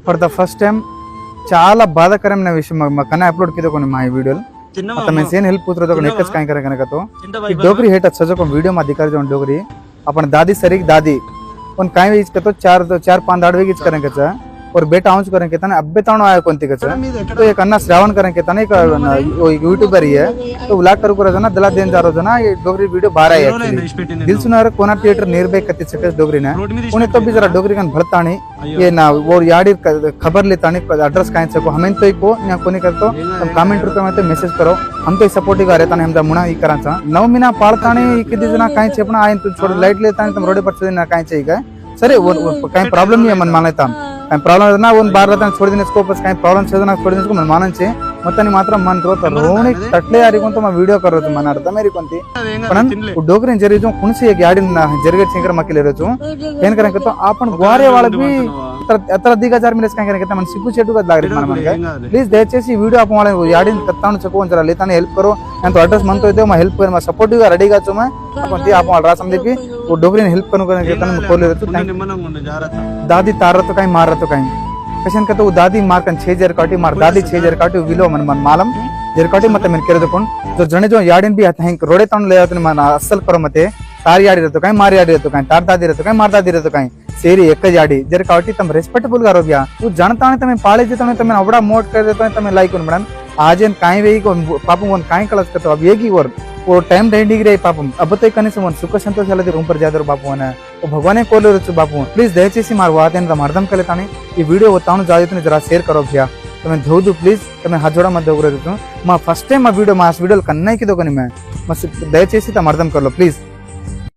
For the first time చాలా బాధాకరమైన విషయం కన్నా అప్లోడ్ కిదో కొన్ని మా వీడియోలు आता मैं सेन हेल्प पूछ रहा था नेकस काहे करे कने का तो डोगरी हेट अच्छा जो वीडियो में दिखा जो डोगरी अपन दादी सरी दादी उन काहे वीज के तो चार पांच दाड़वे कीच करें के और बेटा आउंच करें के तने अब्बे ताणो आया कोणती के तो एक अन्ना श्रावण करें के तने एक यूट्यूबर ही है तो व्लॉग करू करे ना दला देन जा रहो ना ये डोगरी वीडियो बाहर आई एक्चुअली दिल सुनार कोना थिएटर नियर बाय कत्ती सकस डोगरी ने उन्हें तो भी जरा डोगरी कन भरतानी ये ना वो याडी खबर लेतानी एड्रेस काहे सको हमें तो को या कोनी करतो तुम कमेंट रूप में तो मैसेज करो हम तो सपोर्ट ही रहता हम मुना ही कराचा 9 महीना पाळतानी किती जना काहे छेपना आयन तू छोड़ लाइट लेतानी तुम रोड पर चले ना काहे चाहिए सरे वो काहे प्रॉब्लम नहीं है मन मानता कहीं प्रॉब्लम ना उन बार रहता छोड़ देने इसको बस कहीं प्रॉब्लम से ना छोड़ देने इसको मन मानन छे మొత్తాన్ని మాత్రం మన రోని తట్లే ఆరికొంత మా వీడియో కరోచు మన అర్థ మేరీ కొంతి पण डोगरी जरी जो कुणसी एक याडी जरगे चिंकर मक्के लेरोचु ಏನ್ ಕರೆ ಕतो आपण ग्वारे वाला भी अतर दिगा 4 मिनट्स काहे करे मन सिपु चेटू का लाग रही मन के प्लीज दयచేసి ఈ వీడియో आपण वाला याडी तत्तानु चको जरा लेताने हेल्प करो मैं तो एड्रेस मन तो दे मैं हेल्प कर मैं सपोर्टिव गा रेडी गा छु मैं आपण ती आपण रा समझे कि वो डोगरी ने हेल्प करू करे तने खोल लेरोचु दादी तार तो काई मार तो काई कशन का तो दादी मार कन 6 जर काटी मार दादी 6 जर काटी विलो मन मन मालम जर काटी मत मन करे तो जो जने जो याडिन भी आता है रोडे तन ले आते मन असल करो मते तार याडी रहतो काय मार याडी रहतो काय तार दादी रहतो काय मार दादी रहतो काय सेरी एक याडी जर काटी तम रेस्पेक्टेबल करो भैया तू जानता ने तमे पाळे जे तमे अवडा मोट कर देतो तमे लाइक कोन बडन आजन काय वेई कोन पापम कोन काय कळस करतो अब येगी वर वो टाइम डेंडी गिरे पापम अब तो कने से मन सुख संतोष वाला रूम पर जादर बापू ने ओ भगवान कोले रचु बापू प्लीज दयచేసి मार वातेन मर्दम कले तानी ఈ వీడియో వతాను జాజితని जरा शेयर करो भैया तमे धोदु प्लीज तमे हाथ जोड़ा मत दोगरे मा फर्स्ट टाइम मा वीडियो कन्नाई की दोकनी मैं दयచేసి ता मर्दम कर लो प्लीज।